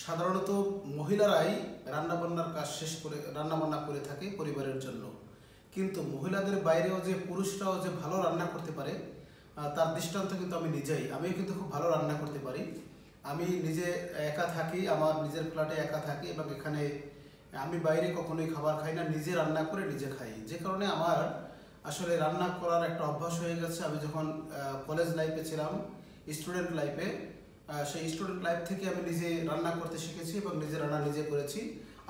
সাধারণত মহিলারাই রান্নাবান্নার কাজ শেষ করে রান্নাবান্না করে থাকে পরিবারের জন্য, কিন্তু মহিলাদের বাইরেও যে পুরুষরাও যে ভালো রান্না করতে পারে তার দৃষ্টান্ত কিন্তু আমি নিজেই। আমিও কিন্তু খুব ভালো রান্না করতে পারি। আমি নিজে একা থাকি, আমার নিজের ফ্ল্যাটে একা থাকি এবং এখানে আমি বাইরে কখনোই খাবার খাই না, নিজে রান্না করে নিজে খাই। যে কারণে আমার আসলে রান্না করার একটা অভ্যাস হয়ে গেছে। আমি যখন কলেজ লাইফে ছিলাম, স্টুডেন্ট লাইফে, সেই স্টুডেন্ট লাইফ থেকে আমি নিজে রান্না করতে শিখেছি এবং নিজে রান্না নিজে করেছি।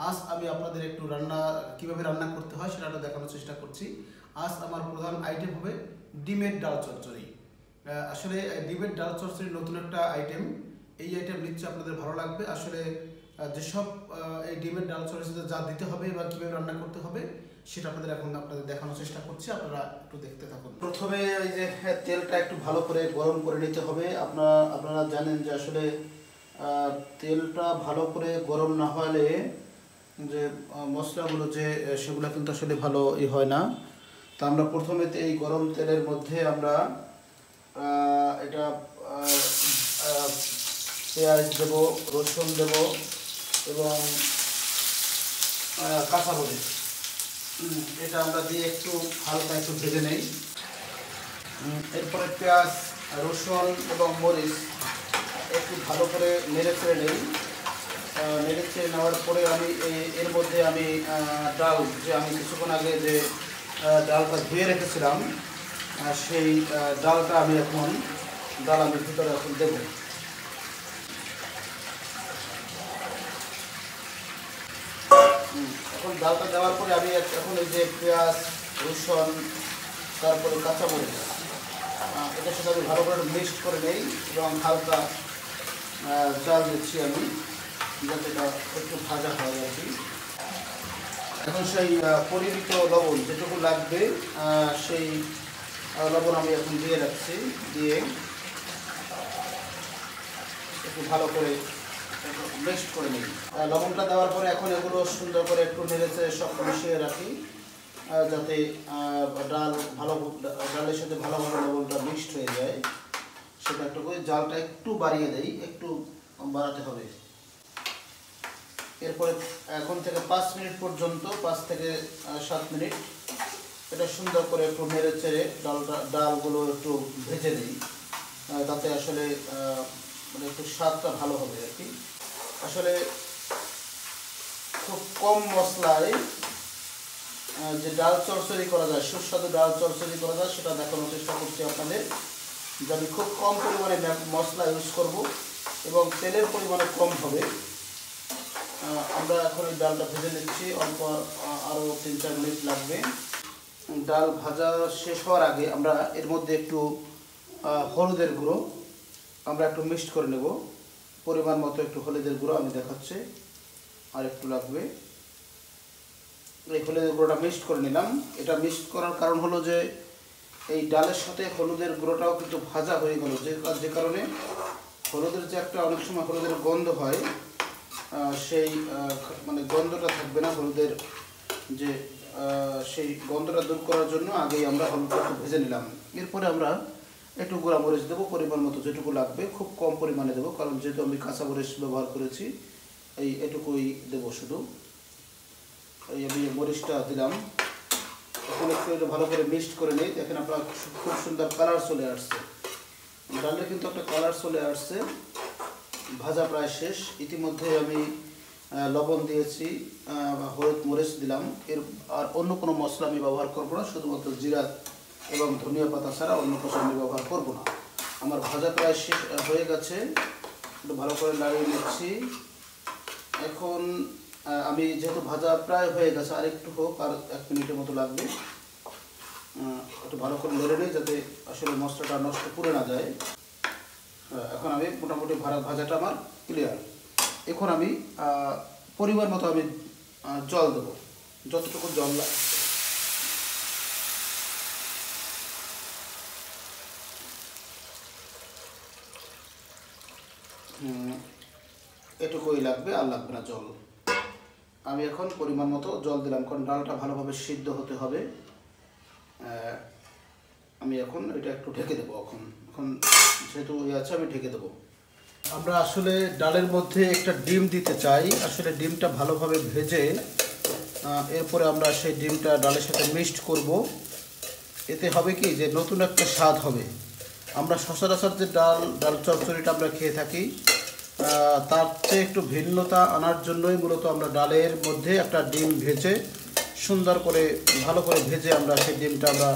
আজ আমি আপনাদের একটু রান্না কিভাবে রান্না করতে হয় সেটা দেখানোর চেষ্টা করছি। আজ আমার প্রধান আইটেম হবে ডিমের ডাল চচ্চড়ি। আসলে ডিমের ডাল চচ্চড়ি নতুন একটা আইটেম। এই আইটেম নিশ্চয়ই আপনাদের ভালো লাগবে। আসলে যেসব এই ডিমের ডাল চচ্চড়িতে যা দিতে হবে বা কীভাবে রান্না করতে হবে সেটা আপনাদের দেখানোর চেষ্টা করছি। আপনারা একটু দেখতে থাকুন। প্রথমে এই যে তেলটা একটু ভালো করে গরম করে নিতে হবে। আপনারা জানেন যে আসলে তেলটা ভালো করে গরম না হলে যে মশলাগুলো সেগুলো কিন্তু আসলে ভালো হয় না। তো আমরা প্রথমে এই গরম তেলের মধ্যে আমরা এটা পেঁয়াজ দেব, রসুন দেব এবং কাঁচামরিচ, এটা আমরা দিয়ে একটু হালকা একটু ভেজে নেই। এরপরে পেঁয়াজ, রসুন এবং মরিচ একটু ভালো করে নেড়ে চেড়ে নেই। নেড়ে চেড়ে নেওয়ার পরে আমি এর মধ্যে আমি ডাল, যে আমি কিছুক্ষণ আগে যে ডালটা ধুয়ে রেখেছিলাম সেই ডালটা আমি ভিতরে এখন দেবো। এখন ডালটা দেওয়ার পরে আমি এখন এই যে পেঁয়াজ, রসুন, তারপরে কাঁচামরিচ, এটার সাথে আমি ভালো করে মিক্সড করে নেই এবং হালকা জাল দিচ্ছি আমি, যাতে এটা একটু ভাজা হয় আর কি। এখন সেই পরিমিত লবণ যেটুকু লাগবে সেই লবণ আমি এখন দিয়ে রাখছি। দিয়ে একটু ভালো করে মিক্সড করে নিই। লবণটা দেওয়ার পরে এখন এগুলো সুন্দর করে একটু নেড়েছে সব মিশিয়ে রাখি, যাতে ডালের সাথে ভালোভাবে লবণটা মিক্সড হয়ে যায়। সেটা একটু করে জালটা একটু বাড়িয়ে দেই, একটু বাড়াতে হবে। এরপরে এখন থেকে 5 মিনিট পর্যন্ত, 5 থেকে 7 মিনিট এটা সুন্দর করে একটু নেড়ে চেড়ে ডালগুলো একটু ভেজে দিই, তাতে আসলে মানে একটু স্বাদটা ভালো হবে আর কি। আসলে খুব কম মশলায় যে ডাল চচ্চড়ি করা যায়, সুস্বাদু ডাল চচ্চড়ি করা যায়, সেটা দেখানোর চেষ্টা করছি আপনাদের। যে আমি খুব কম পরিমাণে মশলা ইউজ করব এবং তেলের পরিমাণে কম হবে। আমরা এখন এই ডালটা ভেজে নিচ্ছি, অল্প আরও 3-4 মিনিট লাগবে। ডাল ভাজা শেষ হওয়ার আগে আমরা এর মধ্যে একটু হলুদের গুঁড়ো আমরা একটু মিক্সড করে নেব। পরিমাণ মতো একটু হলুদের গুঁড়ো আমি দেখাচ্ছি, আর একটু লাগবে। এই হলুদের গুঁড়োটা মিক্সড করে নিলাম। এটা মিক্সড করার কারণ হলো যে এই ডালের সাথে হলুদের গুঁড়োটাও কিন্তু ভাজা হয়ে গেল, যে কারণে হলুদের যে একটা অনেক সময় হলুদের গন্ধ হয়, সেই মানে গন্ধটা থাকবে না হলুদের, যে সেই গন্ধটা দূর করার জন্য আগেই আমরা হলুদটা একটু ভেজে নিলাম। এরপরে আমরা একটু গুঁড়া মরিচ দেবো, পরিমাণ মতো যেটুকু লাগবে, খুব কম পরিমাণে দেবো, কারণ যেহেতু আমি কাঁচা মরিচ ব্যবহার করেছি এটুকুই দেবো শুধু। আমি মরিচটা দিলাম। এখন একটু ভালো করে মিক্সড করে নিই। দেখেন আপনার খুব সুন্দর কালার চলে আসছে, ডালে কিন্তু একটা কালার চলে আসছে। ভাজা প্রায় শেষ। ইতিমধ্যে আমি লবণ দিয়েছি, হলুদ মরিচ দিলাম। আর অন্য কোনো মশলা আমি ব্যবহার করবো না, শুধুমাত্র জিরা এবং ধনিয়া পাতা ছাড়া অন্য কিছু আমি ব্যবহার করবো না। আমার ভাজা প্রায় শেষ হয়ে গেছে, একটু ভালো করে নাড়িয়ে নিচ্ছি। এখন আমি যেহেতু ভাজা প্রায় হয়ে গেছে, আর একটু হোক, আর 1 মিনিটের মতো লাগবে। একটু ভালো করে নেড়ে নিই যাতে আসলে মশলাটা নষ্ট করে না যায়। এখন আমি মোটামুটি ভাজাটা আমার ক্লিয়ার। এখন আমি পরিমাণ মতো আমি জল দেবো, যতটুকু জল লাগে। এটুকুই লাগবে, আর লাগবে না জল। আমি এখন পরিমাণ মতো জল দিলাম, কারণ ডালটা ভালোভাবে সিদ্ধ হতে হবে। আমি এখন এটা একটু ঢেকে দেবো। এখন যেহেতু আছে আমি ঢেকে দেবো। আমরা আসলে ডালের মধ্যে একটা ডিম দিতে চাই। আসলে ডিমটা ভালোভাবে ভেজে এরপরে আমরা সেই ডিমটা ডালের সাথে মিক্সড করব। এতে হবে কি যে নতুন একটা স্বাদ হবে। আমরা সচরাচর যে ডাল চচ্চড়িটা আমরা খেয়ে থাকি তার চেয়ে একটু ভিন্নতা আনার জন্যই মূলত আমরা ডালের মধ্যে একটা ডিম ভেজে সুন্দর করে ভালো করে ভেজে আমরা সেই ডিমটা আমরা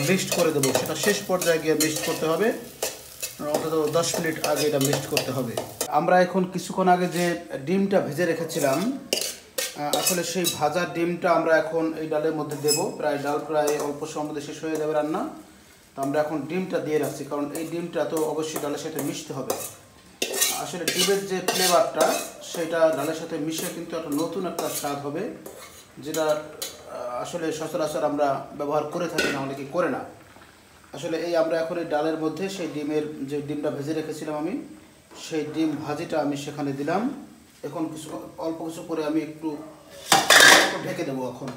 মিক্সড করে দেবো। সেটা শেষ পর্যায়ে গিয়ে মিক্সড করতে হবে, অন্তত 10 মিনিট আগে এটা মিক্সড করতে হবে। আমরা এখন কিছুক্ষণ আগে যে ডিমটা ভেজে রেখেছিলাম আসলে সেই ভাজা ডিমটা আমরা এখন এই ডালের মধ্যে দেব। ডাল প্রায় অল্প সময়ের মধ্যে শেষ হয়ে যাবে রান্না। তো আমরা এখন ডিমটা দিয়ে রাখছি, কারণ এই ডিমটা তো অবশ্যই ডালের সাথে মিশতে হবে। আসলে ডিমের যে ফ্লেভারটা সেটা ডালের সাথে মিশে কিন্তু একটা নতুন একটা স্বাদ হবে, যেটা আসলে সচরাচর আমরা ব্যবহার করে থাকি না, অনেকে করে না। আসলে আমরা এখন এই ডালের মধ্যে সেই ডিমের যে ডিমটা ভেজে রেখেছিলাম আমি, সেই ডিম ভাজিটা আমি সেখানে দিলাম। এখন অল্প কিছু করে আমি একটু ঢেকে দেবো। এখন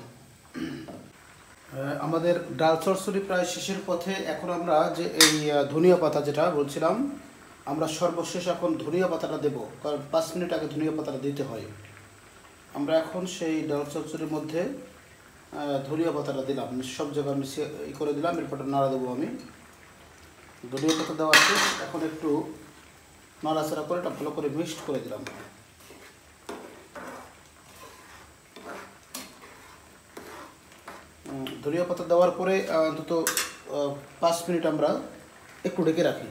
আমাদের ডাল চচ্চড়ি প্রায় শেষের পথে। এখন আমরা যে এই ধনিয়া পাতা যেটা বলছিলাম, আমরা সর্বশেষ এখন ধনিয়া পাতাটা দেবো, কারণ 5 মিনিট আগে ধনিয়া পাতাটা দিতে হয়। আমরা এখন সেই ডাল চচ্চড়ির মধ্যে ধনিয়া পাতাটা দিলাম, সব জায়গায় আমি করে দিলাম। এরপর নাড়া দেবো আমি। ধনিয়া পাতা দেওয়া শেষ, এখন একটু নাড়াচাড়া করে এটা ভালো করে মিক্সড করে দিলাম। ধনিয়া পাতা দেওয়ার পরে অন্তত 5 মিনিট আমরা একটু ঢেকে রাখি।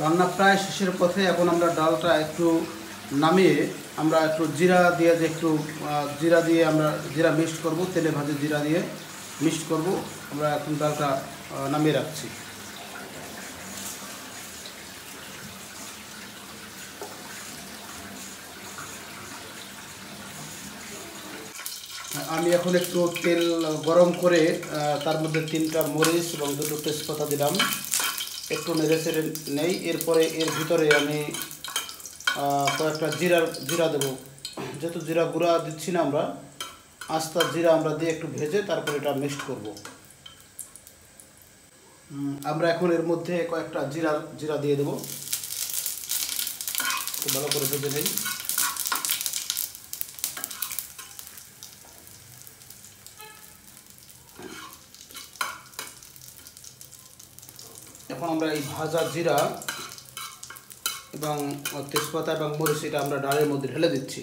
রান্না প্রায় শেষের পথে। এখন আমরা ডালটা একটু নামিয়ে আমরা একটু জিরা দিয়ে আমরা জিরা মিক্সড করব, তেলে ভাজে জিরা দিয়ে মিক্সড করব। আমরা এখন ডালটা নামিয়ে রাখছি। আমি এখন একটু তেল গরম করে তার মধ্যে 3টা মরিচ এবং 2টো তেজপাতা দিলাম, একটু নেড়ে চেড়ে নেই। এরপরে এর ভিতরে আমি কয়েকটা জিরা দেবো। যেহেতু জিরা গুঁড়া দিচ্ছি না আমরা, আস্তা জিরা আমরা দিয়ে একটু ভেজে তারপরে এটা মিক্সড করব। আমরা এখন এর মধ্যে কয়েকটা জিরা দিয়ে দেবো, ভালো করে ভেজে নেই। এখন আমরা এই ভাজা জিরা এবং তেজপাতা এবং মরিচ এটা আমরা ডালের মধ্যে ঢেলে দিচ্ছি।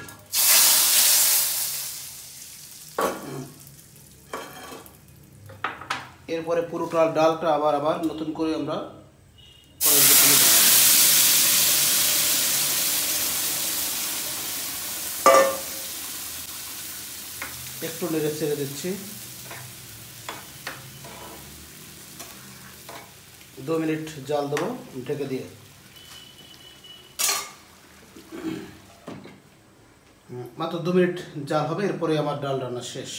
এরপরে পুরো ডালটা আবার নতুন করে আমরা একটু নেড়ে ছেড়ে দিচ্ছি। 2 মিনিট জাল দেবো ঢেকে দিয়ে। মাত্র 2 মিনিট জাল হবে, এরপরে আমার ডাল রান্না শেষ।